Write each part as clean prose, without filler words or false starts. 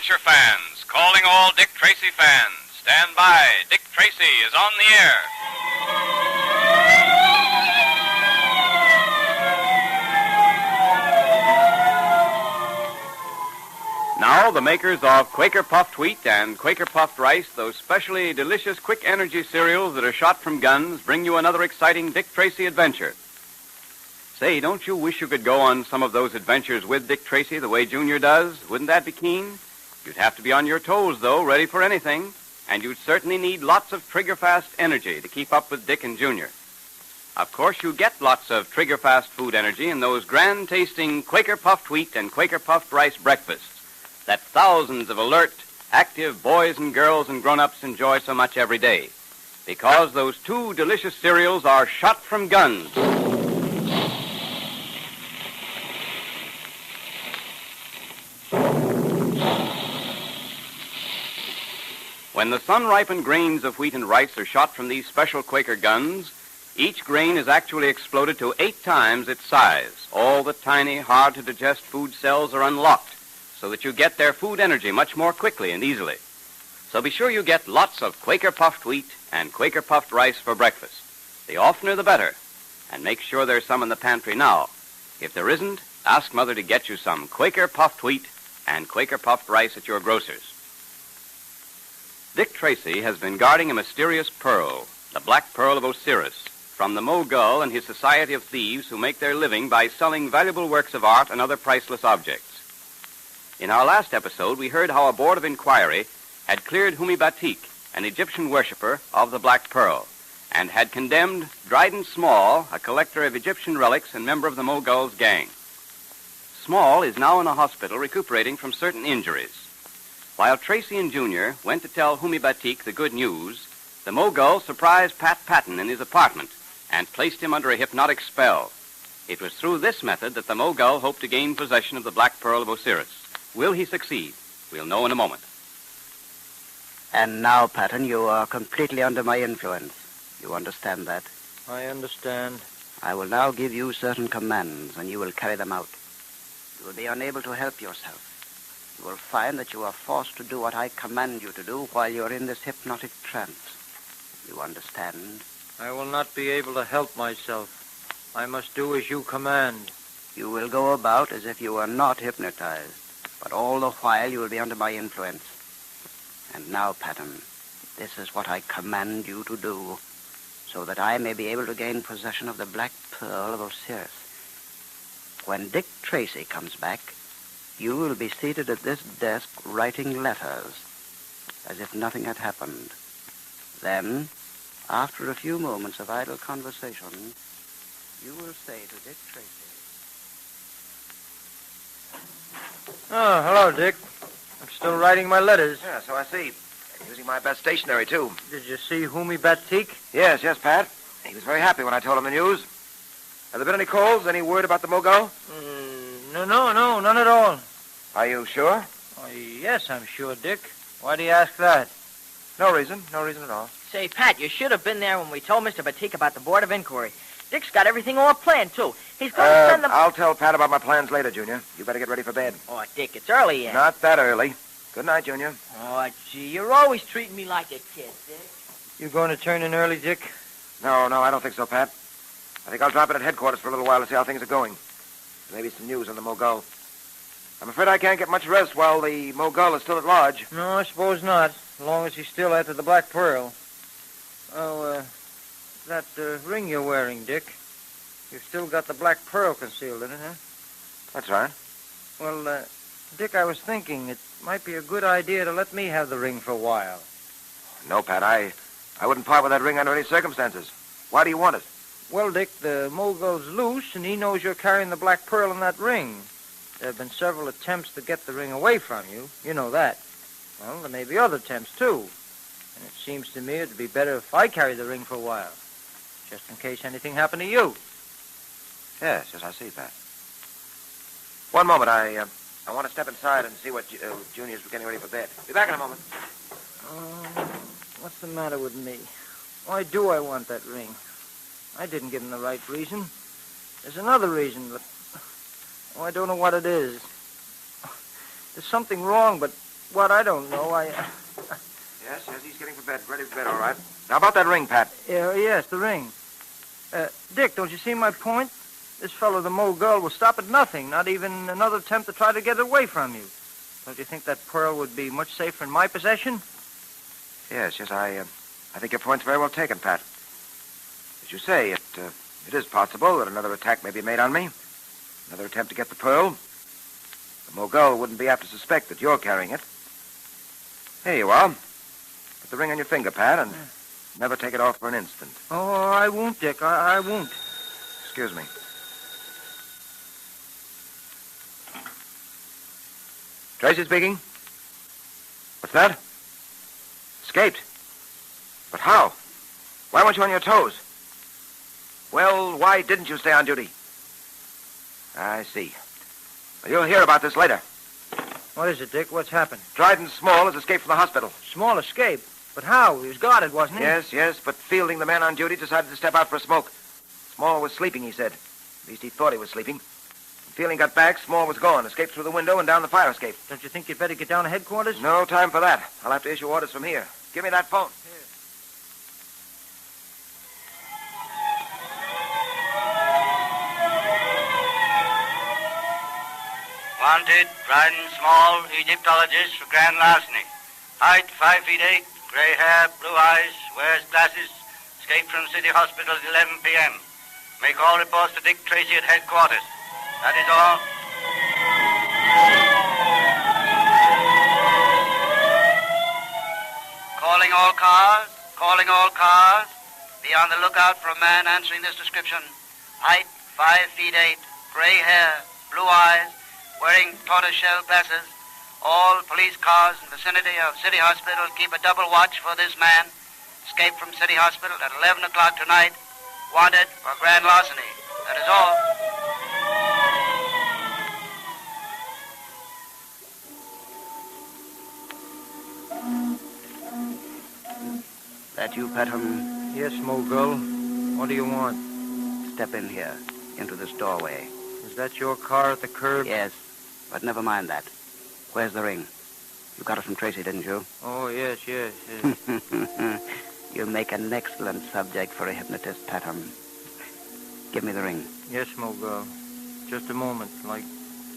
adventure fans, calling all Dick Tracy fans. Stand by. Dick Tracy is on the air. Now, the makers of Quaker Puffed Wheat and Quaker Puffed Rice, those specially delicious quick energy cereals that are shot from guns, bring you another exciting Dick Tracy adventure. Say, don't you wish you could go on some of those adventures with Dick Tracy the way Junior does? Wouldn't that be keen? You'd have to be on your toes, though, ready for anything. And you'd certainly need lots of trigger-fast energy to keep up with Dick and Junior. Of course, you get lots of trigger-fast food energy in those grand-tasting Quaker Puffed Wheat and Quaker Puffed Rice breakfasts that thousands of alert, active boys and girls and grown-ups enjoy so much every day. Because those two delicious cereals are shot from guns. When the sun-ripened grains of wheat and rice are shot from these special Quaker guns, each grain is actually exploded to 8 times its size. All the tiny, hard-to-digest food cells are unlocked so that you get their food energy much more quickly and easily. So be sure you get lots of Quaker Puffed Wheat and Quaker Puffed Rice for breakfast. The oftener the better. And make sure there's some in the pantry now. If there isn't, ask Mother to get you some Quaker Puffed Wheat and Quaker Puffed Rice at your grocer's. Dick Tracy has been guarding a mysterious pearl, the Black Pearl of Osiris, from the Mogul and his society of thieves who make their living by selling valuable works of art and other priceless objects. In our last episode, we heard how a board of inquiry had cleared Humi Batik, an Egyptian worshiper of the Black Pearl, and had condemned Dryden Small, a collector of Egyptian relics and member of the Mogul's gang. Small is now in a hospital recuperating from certain injuries. While Tracy and Junior went to tell Humi Batik the good news, the Mogul surprised Pat Patton in his apartment and placed him under a hypnotic spell. It was through this method that the Mogul hoped to gain possession of the Black Pearl of Osiris. Will he succeed? We'll know in a moment. And now, Patton, you are completely under my influence. You understand that? I understand. I will now give you certain commands, and you will carry them out. You will be unable to help yourself. You will find that you are forced to do what I command you to do while you are in this hypnotic trance. You understand? I will not be able to help myself. I must do as you command. You will go about as if you were not hypnotized, but all the while you will be under my influence. And now, Patton, this is what I command you to do, so that I may be able to gain possession of the Black Pearl of Osiris. When Dick Tracy comes back, you will be seated at this desk writing letters, as if nothing had happened. Then, after a few moments of idle conversation, you will say to Dick Tracy... Oh, hello, Dick. I'm still writing my letters. Yeah, so I see. Using my best stationery, too. Did you see Humi Batik? Yes, Pat. He was very happy when I told him the news. Have there been any calls? Any word about the Mogul? No, none at all. Are you sure? Oh, yes, I'm sure, Dick. Why do you ask that? No reason at all. Say, Pat, you should have been there when we told Mr. Batik about the Board of Inquiry. Dick's got everything all planned, too. He's going to send them... I'll tell Pat about my plans later, Junior. You better get ready for bed. Oh, Dick, it's early yet. Not that early. Good night, Junior. Oh, gee, you're always treating me like a kid, Dick. You going to turn in early, Dick? No, I don't think so, Pat. I think I'll drop in at headquarters for a little while to see how things are going. Maybe some news on the Mogul. I'm afraid I can't get much rest while the Mogul is still at large. No, I suppose not, as long as he's still after the Black Pearl. Oh, that ring you're wearing, Dick. You've still got the Black Pearl concealed in it, huh? That's right. Well, Dick, I was thinking it might be a good idea to let me have the ring for a while. No, Pat, I wouldn't part with that ring under any circumstances. Why do you want it? Well, Dick, the Mogul's loose, and he knows you're carrying the Black Pearl in that ring. There have been several attempts to get the ring away from you. You know that. Well, there may be other attempts, too. And it seems to me it'd be better if I carry the ring for a while, just in case anything happened to you. Yes, I see, Pat. One moment, I want to step inside and see what Junior's getting ready for bed. Be back in a moment. What's the matter with me? Why do I want that ring? I didn't give him the right reason. There's another reason, but I don't know what it is. There's something wrong, but what? I don't know. Yes, he's getting for bed. Ready for bed, all right. Now, about that ring, Pat. Yes, the ring. Dick, don't you see my point? This fellow, the Mogul, will stop at nothing, not even another attempt to try to get it away from you. Don't you think that pearl would be much safer in my possession? Yes, I think your point's very well taken, Pat. As you say, it is possible that another attack may be made on me. Another attempt to get the pearl. The Mogul wouldn't be apt to suspect that you're carrying it. Here you are. Put the ring on your finger, Pat, and never take it off for an instant. Oh, I won't, Dick. I won't. Excuse me. Tracy speaking. What's that? Escaped. But how? Why weren't you on your toes? Well, why didn't you stay on duty? I see. Well, you'll hear about this later. What is it, Dick? What's happened? Dryden Small has escaped from the hospital. Small escape. But how? He was guarded, wasn't he? Yes, but Fielding, the man on duty, decided to step out for a smoke. Small was sleeping, he said. At least he thought he was sleeping. When Fielding got back, Small was gone, escaped through the window and down the fire escape. Don't you think you'd better get down to headquarters? No time for that. I'll have to issue orders from here. Give me that phone. Wanted, Dryden Small, Egyptologist for grand larceny. Height 5 feet 8, gray hair, blue eyes, wears glasses, escaped from City Hospital at 11 p.m. Make all reports to Dick Tracy at headquarters. That is all. Calling all cars, calling all cars. Be on the lookout for a man answering this description. Height 5 feet 8, gray hair, blue eyes, wearing tortoiseshell glasses. All police cars in the vicinity of City Hospital keep a double watch for this man. Escaped from City Hospital at 11 o'clock tonight. Wanted for grand larceny. That is all. That you, Patton? Yes, Mogul. What do you want? Step in here, into this doorway. Is that your car at the curb? Yes, but never mind that. Where's the ring? You got it from Tracy, didn't you? Oh, yes. You make an excellent subject for a hypnotist, Patton. Give me the ring. Yes, Mogul. Just a moment.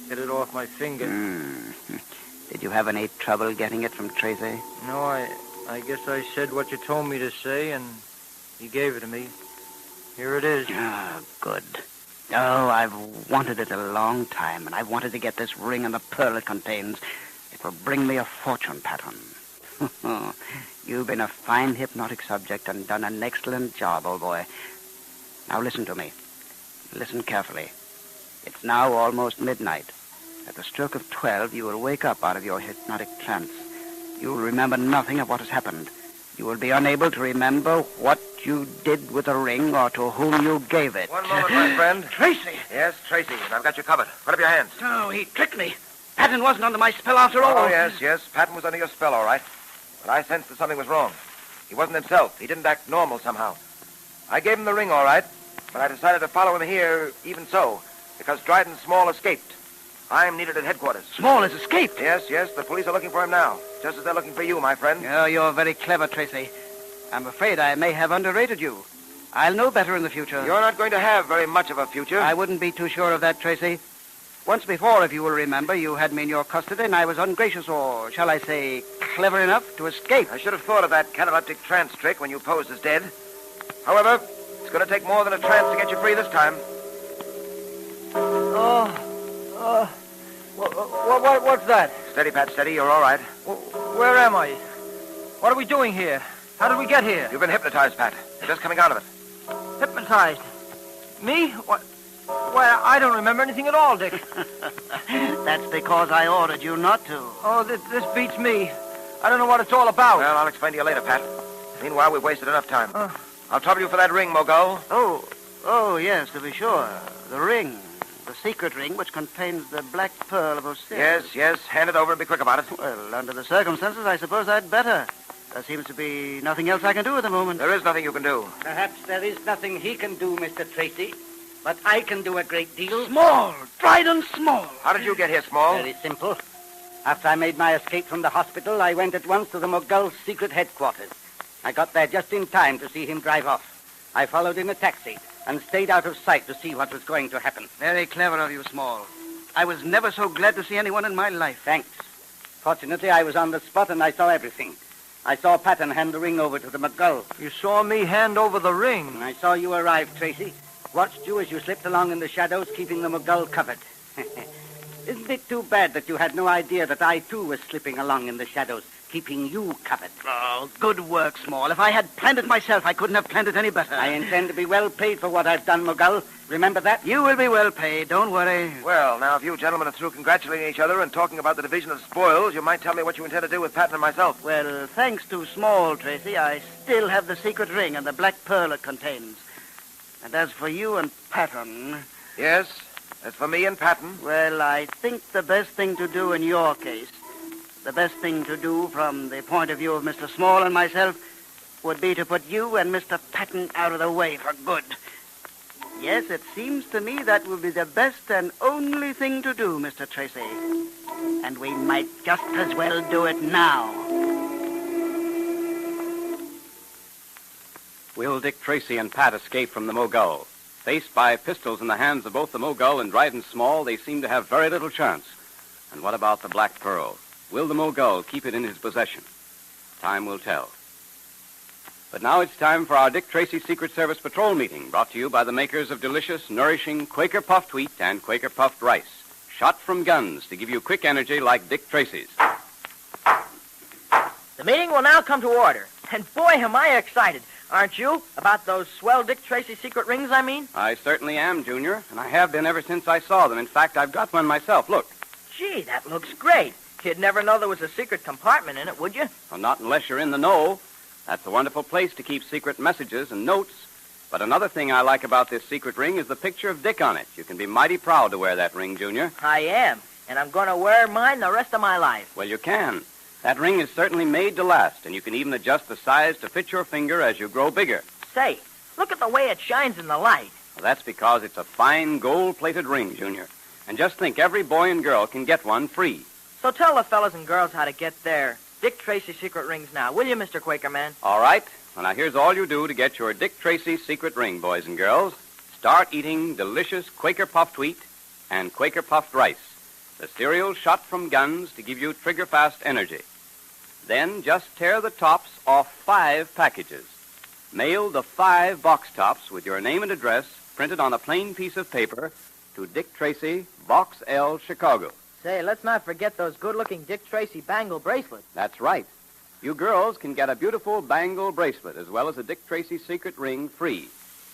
Get it off my finger. Did you have any trouble getting it from Tracy? No, I guess I said what you told me to say, and he gave it to me. Here it is. Ah, good. Oh, I've wanted it a long time, and I wanted to get this ring and the pearl it contains. It will bring me a fortune, Patton. You've been a fine hypnotic subject and done an excellent job, old boy. Now listen to me. Listen carefully. It's now almost midnight. At the stroke of 12, you will wake up out of your hypnotic trance. You will remember nothing of what has happened. You will be unable to remember what you did with the ring or to whom you gave it. One moment, my friend. Tracy! Yes, Tracy, and I've got you covered. Put up your hands. Oh, he tricked me. Patton wasn't under my spell after all. Oh, yes. Patton was under your spell, all right. But I sensed that something was wrong. He wasn't himself. He didn't act normal somehow. I gave him the ring, all right, but I decided to follow him here even so, because Dryden Small escaped. I'm needed at headquarters. Small has escaped? Yes. The police are looking for him now, just as they're looking for you, my friend. Oh, you're very clever, Tracy. I'm afraid I may have underrated you. I'll know better in the future. You're not going to have very much of a future. I wouldn't be too sure of that, Tracy. Once before, if you will remember, you had me in your custody, and I was ungracious, or shall I say, clever enough to escape. I should have thought of that cataleptic trance trick when you posed as dead. However, it's going to take more than a trance to get you free this time. What's that? Steady, Pat, steady. You're all right. Where am I? What are we doing here? How did we get here? You've been hypnotized, Pat. You're just coming out of it. Hypnotized? Me? What? Why, I don't remember anything at all, Dick. That's because I ordered you not to. Oh, this beats me. I don't know what it's all about. Well, I'll explain to you later, Pat. Meanwhile, we've wasted enough time. I'll trouble you for that ring, Mogul. Oh, yes, to be sure. The ring. The secret ring which contains the black pearl of Osiris. Yes. Hand it over and be quick about it. Well, under the circumstances, I suppose I'd better. There seems to be nothing else I can do at the moment. There is nothing you can do. Perhaps there is nothing he can do, Mr. Tracy, but I can do a great deal. Small! Dryden Small! How did you get here, Small? Very simple. After I made my escape from the hospital, I went at once to the Mogul's secret headquarters. I got there just in time to see him drive off. I followed in a taxi and stayed out of sight to see what was going to happen. Very clever of you, Small. I was never so glad to see anyone in my life. Thanks. Fortunately, I was on the spot and I saw everything. I saw Patton hand the ring over to the Mogul. You saw me hand over the ring. And I saw you arrive, Tracy. Watched you as you slipped along in the shadows, keeping the Mogul covered. Isn't it too bad that you had no idea that I, too, was slipping along in the shadows, keeping you covered? Oh, good work, Small. If I had planned it myself, I couldn't have planned it any better. I intend to be well paid for what I've done, Mogul. Remember that? You will be well paid. Don't worry. Well, now, if you gentlemen are through congratulating each other and talking about the division of spoils, you might tell me what you intend to do with Patton and myself. Well, thanks to Small, Tracy, I still have the secret ring and the black pearl it contains. And as for you and Patton... Yes? As for me and Patton? Well, I think the best thing to do in your case, the best thing to do from the point of view of Mr. Small and myself, would be to put you and Mr. Patton out of the way for good. Yes, it seems to me that would be the best and only thing to do, Mr. Tracy. And we might just as well do it now. Will Dick Tracy and Pat escape from the Mogul? Faced by pistols in the hands of both the Mogul and Dryden Small, they seem to have very little chance. And what about the Black Pearl? Will the Mogul keep it in his possession? Time will tell. But now it's time for our Dick Tracy Secret Service Patrol meeting, brought to you by the makers of delicious, nourishing Quaker Puffed Wheat and Quaker Puffed Rice. Shot from guns to give you quick energy like Dick Tracy's. The meeting will now come to order. And boy, am I excited. Aren't you? About those swell Dick Tracy secret rings, I mean? I certainly am, Junior, and I have been ever since I saw them. In fact, I've got one myself. Look. Gee, that looks great. You'd never know there was a secret compartment in it, would you? Well, not unless you're in the know. That's a wonderful place to keep secret messages and notes. But another thing I like about this secret ring is the picture of Dick on it. You can be mighty proud to wear that ring, Junior. I am, and I'm going to wear mine the rest of my life. Well, you can. That ring is certainly made to last, and you can even adjust the size to fit your finger as you grow bigger. Say, look at the way it shines in the light. Well, that's because it's a fine gold-plated ring, Junior. And just think, every boy and girl can get one free. So tell the fellas and girls how to get their Dick Tracy secret rings now, will you, Mr. Quakerman? All right. Well, now here's all you do to get your Dick Tracy secret ring, boys and girls. Start eating delicious Quaker Puffed Wheat and Quaker Puffed Rice, the cereal shot from guns to give you trigger-fast energy. Then just tear the tops off 5 packages. Mail the 5 box tops with your name and address printed on a plain piece of paper to Dick Tracy, Box L, Chicago. Say, let's not forget those good-looking Dick Tracy bangle bracelets. That's right. You girls can get a beautiful bangle bracelet as well as a Dick Tracy secret ring free.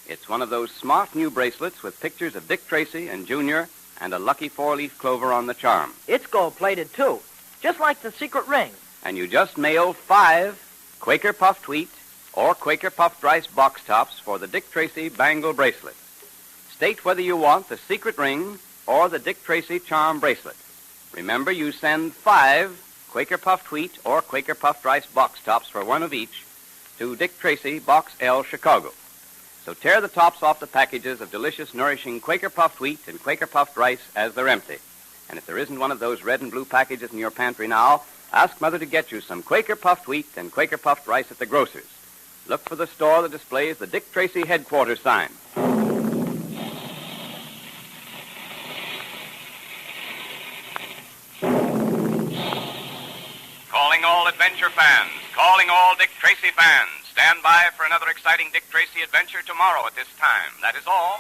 It's one of those smart new bracelets with pictures of Dick Tracy and Junior and a lucky 4-leaf clover on the charm. It's gold-plated, too, just like the secret ring. And you just mail 5 Quaker Puffed Wheat or Quaker Puffed Rice box tops for the Dick Tracy bangle bracelet. State whether you want the secret ring or the Dick Tracy charm bracelet. Remember, you send 5 Quaker Puffed Wheat or Quaker Puffed Rice box tops for one of each to Dick Tracy, Box L, Chicago. So tear the tops off the packages of delicious, nourishing Quaker Puffed Wheat and Quaker Puffed Rice as they're empty. And if there isn't one of those red and blue packages in your pantry now, ask Mother to get you some Quaker Puffed Wheat and Quaker Puffed Rice at the grocer's. Look for the store that displays the Dick Tracy headquarters sign. Calling all adventure fans, calling all Dick Tracy fans. Stand by for another exciting Dick Tracy adventure tomorrow at this time. That is all.